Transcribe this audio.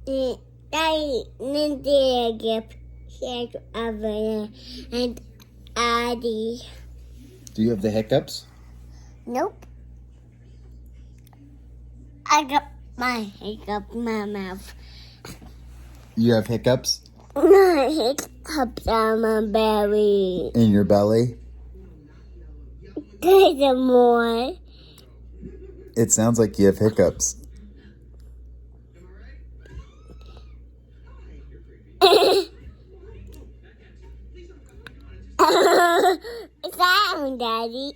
Daddy, Ninja gift here over there, and Addy. Do you have the hiccups? Nope. I got my hiccup in my mouth. You have hiccups My hiccups on my belly. in your belly? There's more. It sounds like you have hiccups. Sound, Daddy.